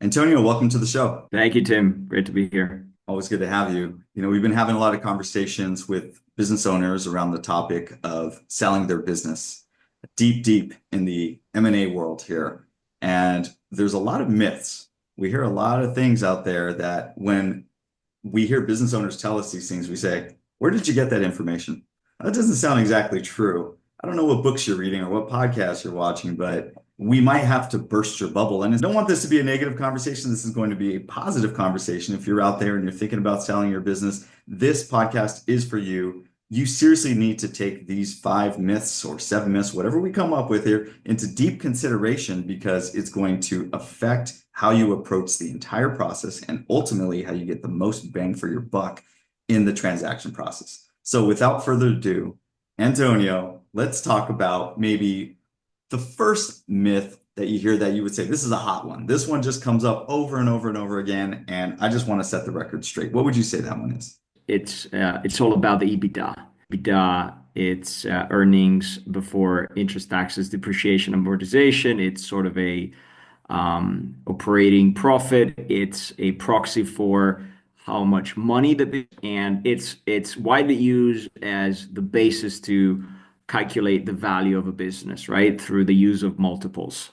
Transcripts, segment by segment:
Antonio, welcome to the show. Thank you, Tim. Great to be here. Always good to have you. We've been having a lot of conversations with business owners around the topic of selling their business deep in the M&A world here. And there's a lot of myths. We hear a lot of things out there that when we hear business owners tell us these things, we say, where did you get that information? That doesn't sound exactly true. I don't know what books you're reading or what podcasts you're watching, but we might have to burst your bubble. And I don't want this to be a negative conversation. This is going to be a positive conversation. If you're out there and you're thinking about selling your business, this podcast is for you. You seriously need to take these 5 myths or 7 myths, whatever we come up with here, into deep consideration because it's going to affect how you approach the entire process and ultimately how you get the most bang for your buck in the transaction process. So without further ado, Antonio, let's talk about maybe the first myth that you hear that you would say, this is a hot one. This one just comes up over and over and over again, and I just want to set the record straight. What would you say that one is? It's all about the Ebitda. Ebitda, it's earnings before interest, taxes, depreciation, amortization. It's sort of a operating profit. It's a proxy for how much money and it's widely used as the basis to calculate the value of a business, right? Through the use of multiples.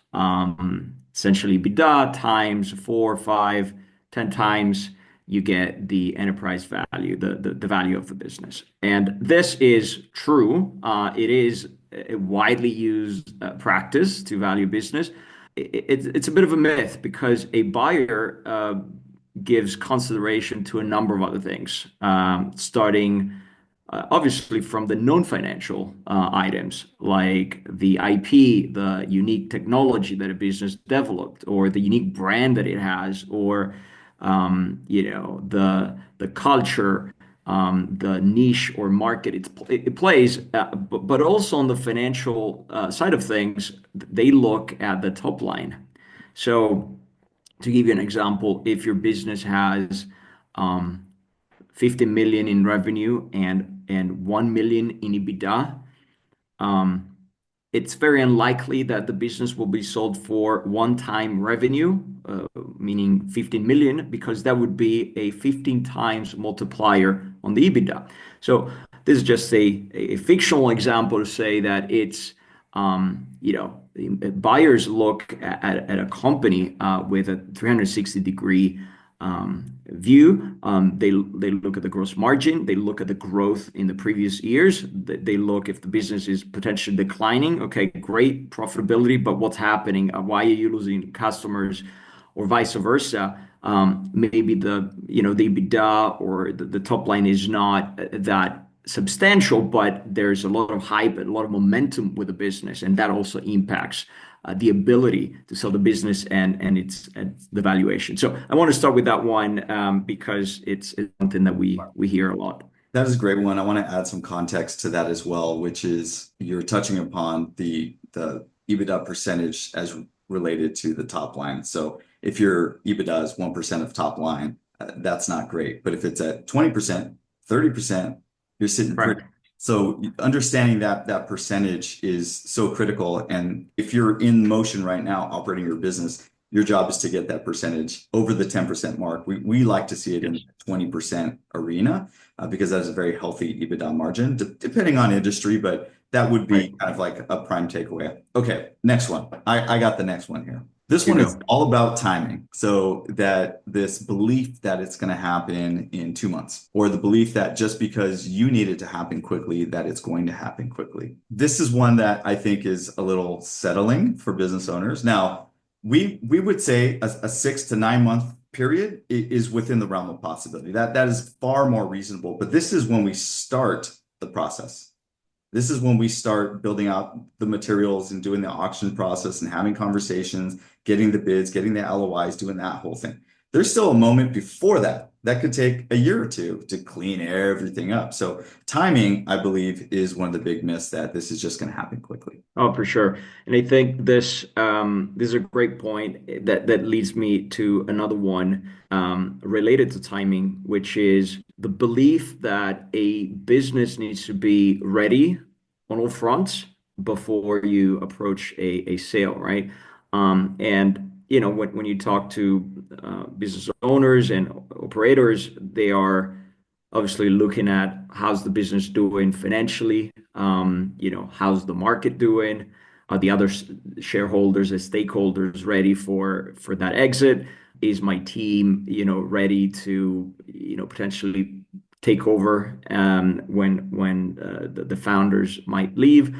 Essentially, EBITDA times 4, 5, 10 times, you get the enterprise value, the value of the business. And this is true. It is a widely used practice to value business. It's a bit of a myth because a buyer gives consideration to a number of other things, starting obviously from the non-financial items like the IP, the unique technology that a business developed, or the unique brand that it has, or the culture, the niche or market it plays, but also on the financial side of things, they look at the top line. So to give you an example, if your business has 50 million in revenue and 1 million in EBITDA, it's very unlikely that the business will be sold for one-time revenue, meaning 15 million, because that would be a 15 times multiplier on the EBITDA. So this is just a fictional example to say that it's, buyers look at a company with a 360-degree view. They look at the gross margin. They look at the growth in the previous years. They look if the business is potentially declining. Okay, great profitability, but what's happening? Why are you losing customers, or vice versa? Maybe the EBITDA or the top line is not that substantial, but there's a lot of hype and a lot of momentum with the business, and that also impacts the ability to sell the business and the valuation. So I want to start with that one because it's something that we hear a lot. That is a great one. I want to add some context to that as well, which is you're touching upon the EBITDA percentage as related to the top line. So if your EBITDA is 1% of top line, that's not great. But if it's at 20%, 30%, you're sitting Right. pretty. So understanding that percentage is so critical. And if you're in motion right now, operating your business, your job is to get that percentage over the 10% mark. We like to see it in the Yes. 20% arena because that is a very healthy EBITDA margin, depending on industry, but that would be Right. kind of like a prime takeaway. Okay, next one. I got the next one here. This You one is go. all about timing. So that this belief that it's going to happen in 2 months, or the belief that just because you need it to happen quickly, that it's going to happen quickly. This is one that I think is a little settling for business owners. Now, we would say a 6 to 9 month period is within the realm of possibility. That is far more reasonable. But this is when we start the process. This is when we start building out the materials and doing the auction process and having conversations, getting the bids, getting the LOIs, doing that whole thing. There's still a moment before that that could take a year or two to clean everything up. So timing, I believe, is one of the big myths that this is just going to happen quickly. Oh, for sure. And I think this is a great point that leads me to another one related to timing, which is the belief that a business needs to be ready on all fronts before you approach a sale, right? And when you talk to business owners and operators, they are obviously looking at how's the business doing financially, how's the market doing, are the other shareholders and stakeholders ready for that exit? Is my team, ready to, potentially take over when the founders might leave?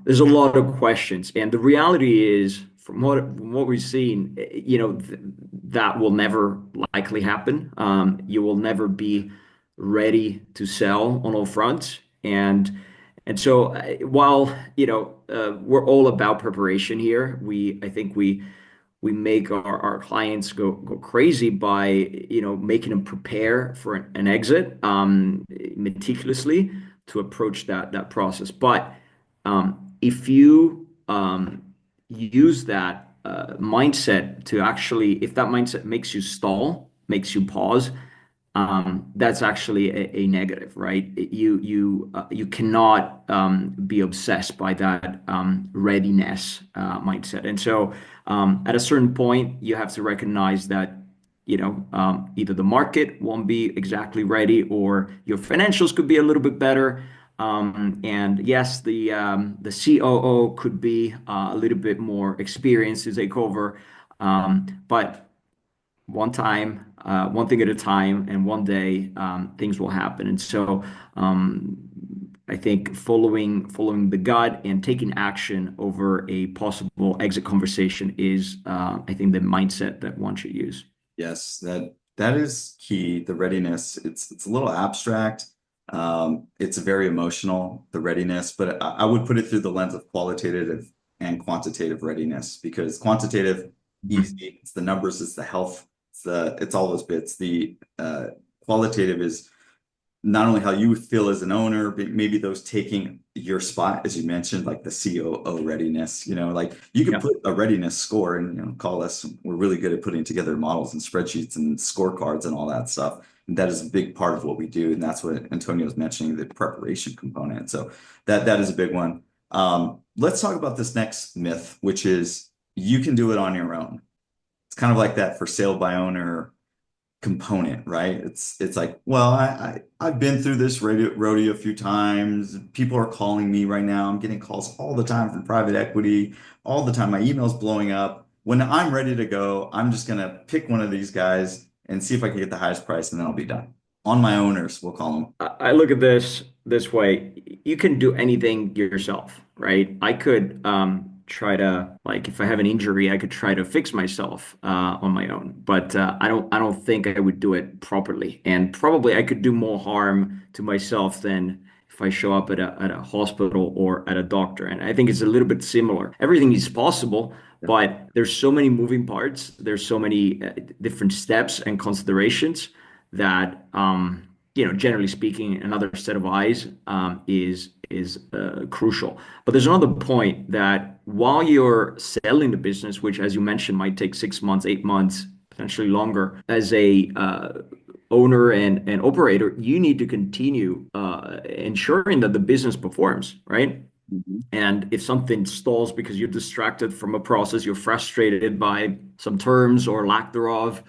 There's a lot of questions, and the reality is, from what we've seen, that will never likely happen. You will never be ready to sell on all fronts, and so while we're all about preparation here, I think we make our clients go crazy by making them prepare for an exit meticulously to approach that process. But if you use that mindset to actually, if that mindset makes you stall, makes you pause, that's actually a negative, right? You cannot be obsessed by that readiness mindset. And so at a certain point, you have to recognize that either the market won't be exactly ready, or your financials could be a little bit better. And yes, the COO could be a little bit more experienced to take over, but one thing at a time, and one day things will happen. And so I think following the gut and taking action over a possible exit conversation is, I think, the mindset that one should use. Yes, that is key. The readiness. It's a little abstract. It's very emotional, the readiness, but I would put it through the lens of qualitative and quantitative readiness, because quantitative, easy, it's the numbers, it's the health, it's all those bits. The qualitative is not only how you feel as an owner, but maybe those taking your spot, as you mentioned, like the COO readiness. Like you could Yeah. put a readiness score, and call us. We're really good at putting together models and spreadsheets and scorecards and all that stuff. And that is a big part of what we do, and that's what Antonio was mentioning, the preparation component. So that is a big one. Let's talk about this next myth, which is you can do it on your own. It's kind of like that for sale by owner component, right? It's like, well, I've been through this rodeo a few times. People are calling me right now. I'm getting calls all the time from private equity, all the time. My email's blowing up. When I'm ready to go, I'm just gonna pick one of these guys and see if I can get the highest price, and then I'll be done. On my owners, we'll call them. I look at this way. You can do anything yourself, right? I could try to, like, if I have an injury, I could try to fix myself on my own. But I don't think I would do it properly. And probably I could do more harm to myself than if I show up at a hospital or at a doctor. And I think it's a little bit similar. Everything is possible, Yeah. but there's so many moving parts. There's so many different steps and considerations that generally speaking, another set of eyes is crucial. But there's another point, that while you're selling the business, which, as you mentioned, might take 6 months, 8 months, potentially longer, as a owner and operator, you need to continue ensuring that the business performs, right? Mhm. And if something stalls because you're distracted from a process, you're frustrated by some terms or lack thereof,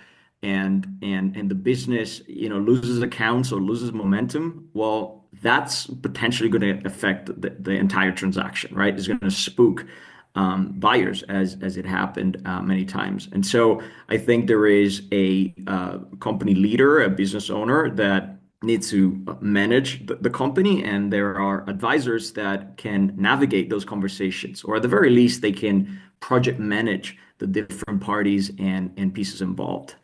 and the business, loses accounts or loses momentum, well, that's potentially going to affect the entire transaction, right? It's going to spook buyers, as it happened many times. And so I think there is a company leader, a business owner, that needs to manage the company, and there are advisors that can navigate those conversations, or at the very least, they can project manage the different parties and pieces involved.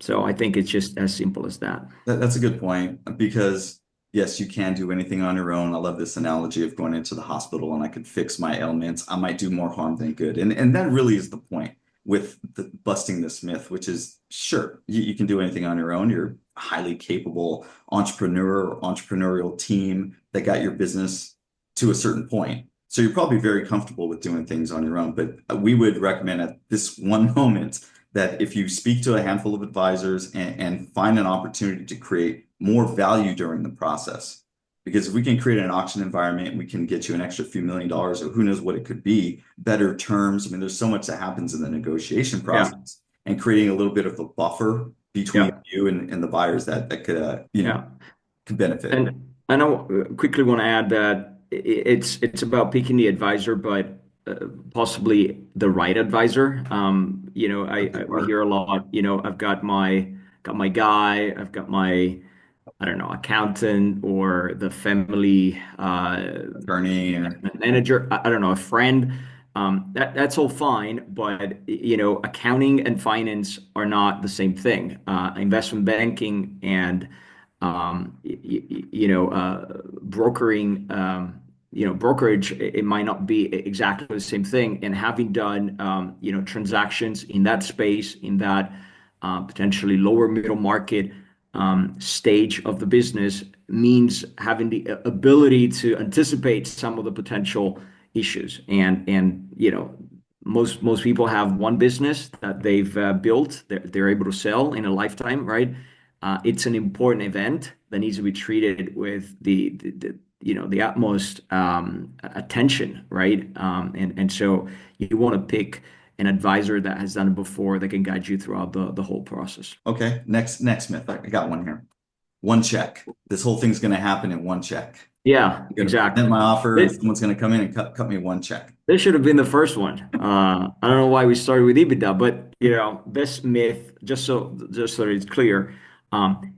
So I think it's just as simple as that. That's a good point, because yes, you can do anything on your own. I love this analogy of going into the hospital and I could fix my ailments. I might do more harm than good. And that really is the point with busting this myth, which is, sure, you can do anything on your own. You're a highly capable entrepreneur or entrepreneurial team that got your business to a certain point. So you're probably very comfortable with doing things on your own. But we would recommend at this one moment that if you speak to a handful of advisors and find an opportunity to create more value during the process. Because if we can create an auction environment, we can get you an extra few $1 million, or who knows what it could be, better terms. I mean, there's so much that happens in the negotiation Yeah. process. and creating a little bit of a buffer between Yeah. you and the buyers that could, Yeah. could benefit. And I know quickly want to add that it's about picking the advisor, but possibly the right advisor. A big We part. hear a lot. I've got my guy, I've got my, I don't know, accountant or the family Attorney or investment manager. I don't know, a friend. That's all fine, but accounting and finance are not the same thing. Investment banking and brokering, brokerage, it might not be exactly the same thing. And having done, transactions in that space, in that potentially lower middle market stage of the business, means having the ability to anticipate some of the potential issues. And most people have one business that they've built, they're able to sell in a lifetime, right? It's an important event that needs to be treated with the utmost attention, right? And so you want to pick an advisor that has done it before, that can guide you throughout the whole process. okay, next myth. I got one here. One check. This whole thing's going to happen in one check. Yeah, I'm going to present exactly. my offer, and This, someone's going to come in and cut me one check. this should have been the first one. I don't know why we started with EBITDA, but this myth, just so it's clear,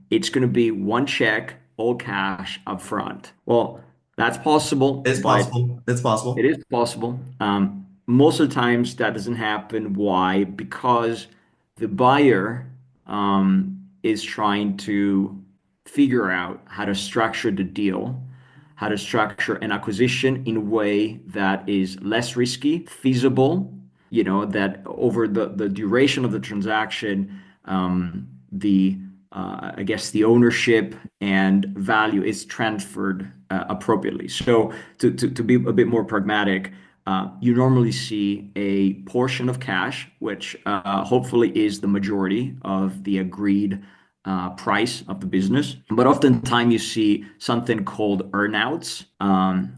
it's going to be one check, all cash up front. Well, that's possible, It's but possible. It's it possible. is possible. Most of the times that doesn't happen. Why? Because the buyer is trying to figure out how to structure the deal, how to structure an acquisition in a way that is less risky, feasible, that over the duration of the transaction, the I guess the ownership and value is transferred appropriately. So to be a bit more pragmatic, you normally see a portion of cash, which hopefully is the majority of the agreed price of the business. But oftentimes you see something called earnouts,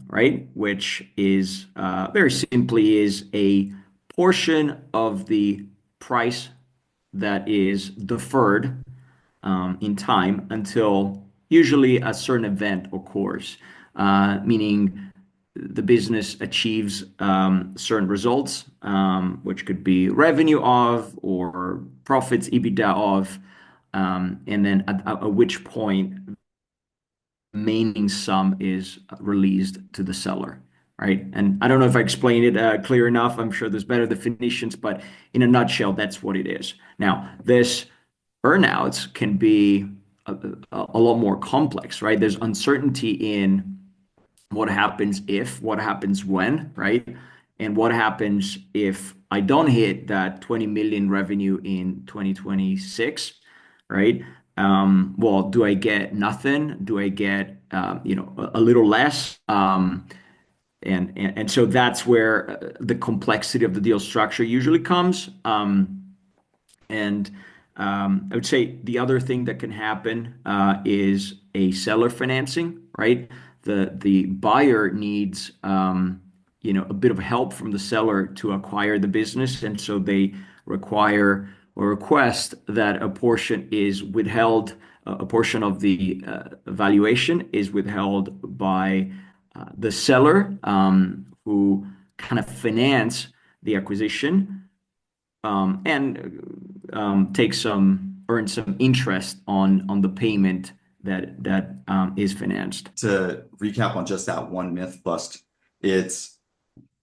right? Which is very simply is a portion of the price that is deferred in time until usually a certain event occurs, meaning the business achieves certain results, which could be revenue of or profits, EBITDA of, and then at which point remaining sum is released to the seller, right? And I don't know if I explained it clear enough. I'm sure there's better definitions, but in a nutshell, that's what it is. Now, this earnouts can be a lot more complex, right? There's uncertainty in what happens if, what happens when, right? And what happens if I don't hit that 20 million revenue in 2026, right? Well, do I get nothing? Do I get a little less? And so that's where the complexity of the deal structure usually comes. And I would say the other thing that can happen is a seller financing, right? The buyer needs a bit of help from the seller to acquire the business, and so they require or request that a portion is withheld, a portion of the valuation is withheld by the seller, who kind of finance the acquisition, and earn some interest on the payment that is financed. To recap on just that one myth bust, it's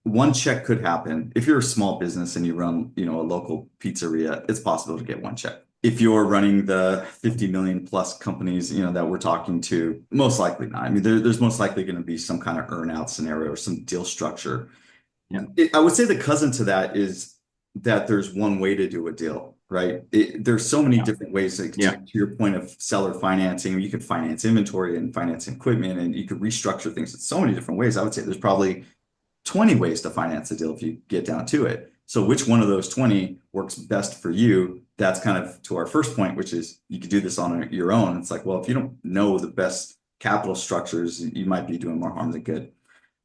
one check could happen. If you're a small business and you run, a local pizzeria, it's possible to get one check. If you're running the 50 million plus companies, that we're talking to, most likely not. I mean, there's most likely going to be some kind of earn out scenario or some deal structure. Yeah. I would say the cousin to that is that there's one way to do a deal, right? There's so many Yeah. different ways, like, Yeah. to your point of seller financing. You could finance inventory and finance equipment, and you could restructure things in so many different ways. I would say there's probably 20 ways to finance a deal if you get down to it. So which one of those 20 works best for you? That's kind of to our first point, which is you could do this on your own. It's like, well, if you don't know the best capital structures, you might be doing more harm than good.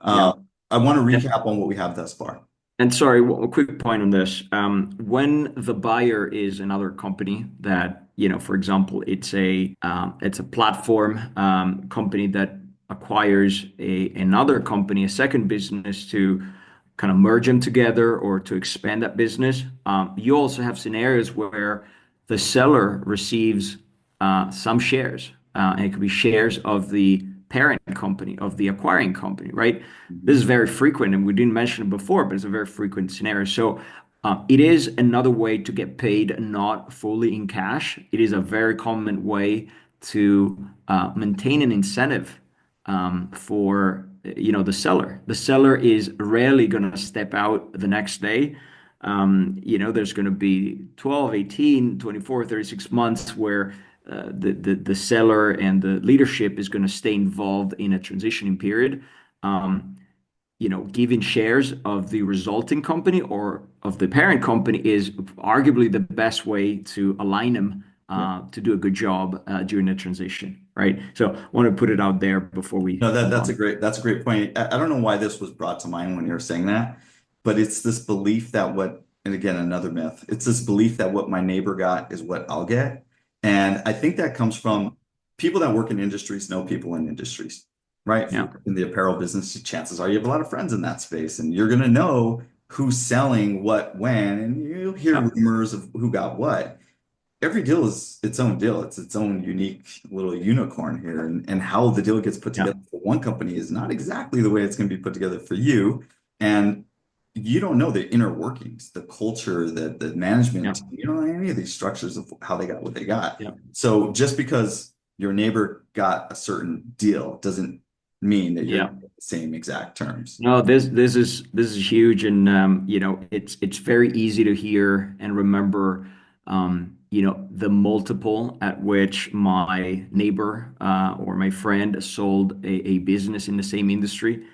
Yeah. I want to And recap on what we have thus far. And sorry, a quick point on this. When the buyer is another company that, for example, it's a platform company that acquires another company, a second business to kind of merge them together or to expand that business. You also have scenarios where the seller receives some shares, and it could be shares of the parent company, of the acquiring company, right? This Mhm. is very frequent, and we didn't mention it before, but it's a very frequent scenario. So it is another way to get paid not fully in cash. It is a very common way to maintain an incentive for the seller. The seller is rarely going to step out the next day. There's going to be 12, 18, 24, 36 months where the seller and the leadership is going to stay involved in a transitioning period. Um, Giving shares of the resulting company or of the parent company is arguably the best way to align them Yeah. to do a good job during the transition, right? So I want to put it out there before we No, move that's a on. great point. I don't know why this was brought to mind when you were saying that, but it's this belief that and again, another myth, it's this belief that what my neighbor got is what I'll get. And I think that comes from people that work in industries know people in industries, right? If Yeah, you're in the apparel business, chances are you have a lot of friends in that space and you're going to know who's selling what when, and you hear yeah, rumors of who got what. Every deal is its own deal. It's its own unique little unicorn here. And how the deal gets put yeah, together for one company is not exactly the way it's going to be put together for you. And you don't know the inner workings, the culture, the yeah, management, you don't know any of these structures of how they got what they got. yeah, So just because your neighbor got a certain deal doesn't mean that you're yeah. going to get the same exact terms. No, this is huge, and it's very easy to hear and remember, the multiple at which my neighbor or my friend sold a business in the same industry.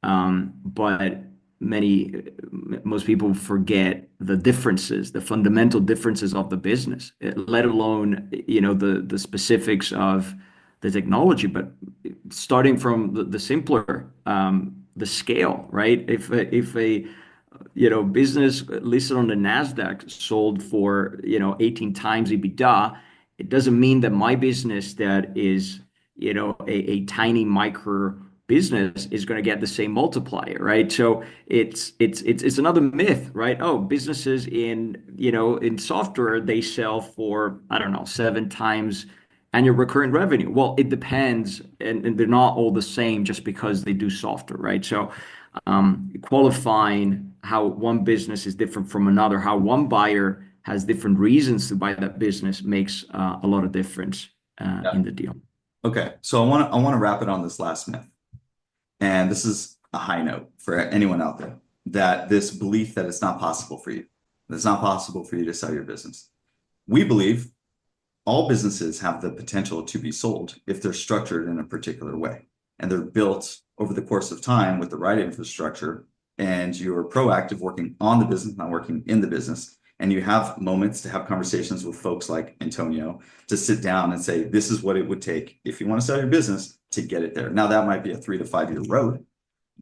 But most people forget the differences, the fundamental differences of the business, let alone, the specifics of the technology. But starting from the simpler, the scale, right? If a business listed on the Nasdaq sold for 18 times EBITDA, it doesn't mean that my business that is a tiny micro business is going to get the same multiplier, right? So it's another myth, right? Oh, businesses in software, they sell for, I don't know, 7 times annual recurring revenue. Well, it depends, and they're not all the same just because they do software, right? So qualifying how one business is different from another, how one buyer has different reasons to buy that business makes a lot of difference Yeah. in the deal. Okay. So I want to wrap it on this last myth. And this is a high note for anyone out there, that this belief that it's not possible for you, that it's not possible for you to sell your business. We believe all businesses have the potential to be sold if they're structured in a particular way and they're built over the course of time with the right infrastructure, and you're proactive working on the business, not working in the business. And you have moments to have conversations with folks like Antonio to sit down and say, this is what it would take if you want to sell your business to get it there. Now, that might be a 3 to 5 year road,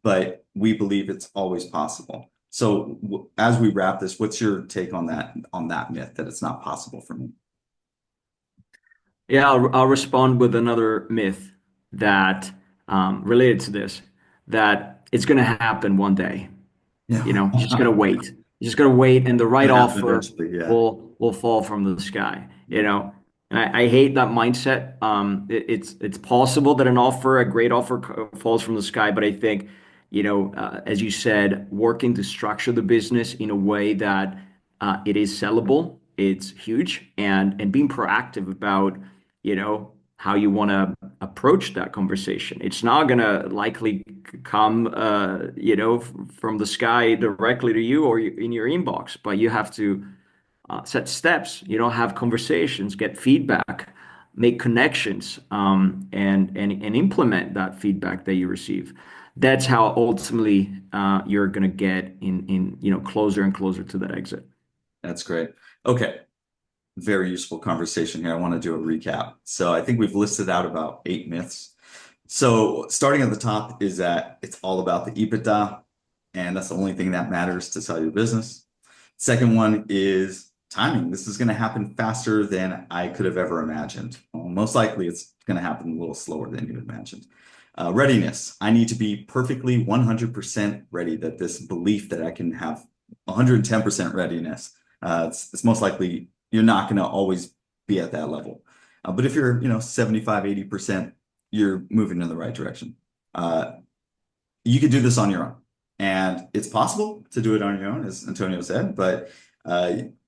but we believe it's always possible. So as we wrap this, what's your take on that myth that it's not possible for me? Yeah, I'll respond with another myth that related to this, that it's going to happen one day. Yeah. You're just gonna wait. You're just gonna wait, and the right Gonna happen offer eventually, yeah. will fall from the sky. And I hate that mindset. It's possible that a great offer falls from the sky, but I think, as you said, working to structure the business in a way that it is sellable, it's huge, and being proactive about, how you want to approach that conversation. It's not gonna likely come, from the sky directly to you or in your inbox, but you have to set steps, have conversations, get feedback, make connections, and implement that feedback that you receive. That's how ultimately you're gonna get in closer and closer to that exit. That's great. Okay. Very useful conversation here. I want to do a recap. So I think we've listed out about 8 myths. So starting at the top is that it's all about the Ebitda. and that's the only thing that matters to sell your business. Second one is timing. This is going to happen faster than I could have ever imagined. Well, most likely, it's going to happen a little slower than you imagined. Readiness. I need to be perfectly 100% ready. That this belief that I can have 110% readiness, it's most likely you're not going to always be at that level. But if you're, 75, 80%, you're moving in the right direction. You could do this on your own. And it's possible to do it on your own, as Antonio said, but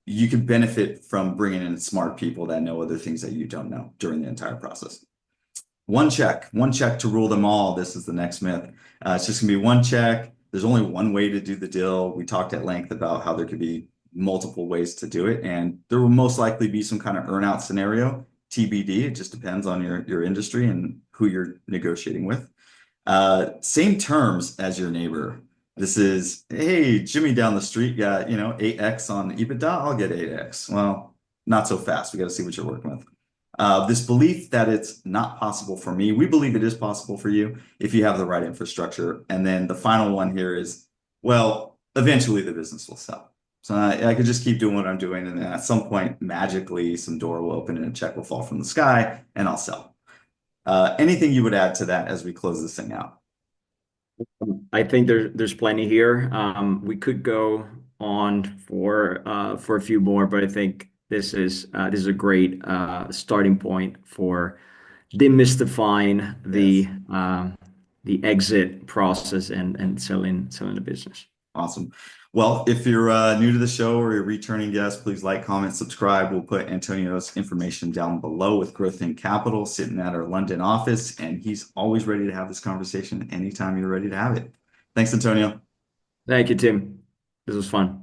you can benefit from bringing in smart people that know other things that you don't know during the entire process. One check to rule them all. This is the next myth. It's just gonna be one check. There's only one way to do the deal. We talked at length about how there could be multiple ways to do it, and there will most likely be some kind of earnout scenario. TBD. It just depends on your industry and who you're negotiating with. Same terms as your neighbor. This is, hey, Jimmy down the street got, 8x on Ebitda, I'll get 8x. Well, not so fast. We got to see what you're working with. This belief that it's not possible for me, we believe it is possible for you if you have the right infrastructure. And then the final one here is, well, eventually the business will sell. So I could just keep doing what I'm doing, and then at some point, magically, some door will open and a check will fall from the sky, and I'll sell. Anything you would add to that as we close this thing out? I think there's plenty here. We could go on for a few more, but I think this is a great starting point for demystifying Yes. the exit process and selling the business. Awesome. Well, if you're new to the show or you're a returning guest, please like, comment, subscribe. We'll put Antonio's information down below with Growthink Capital sitting at our London office, and he's always ready to have this conversation anytime you're ready to have it. Thanks, Antonio. Thank you, Tim. This was fun.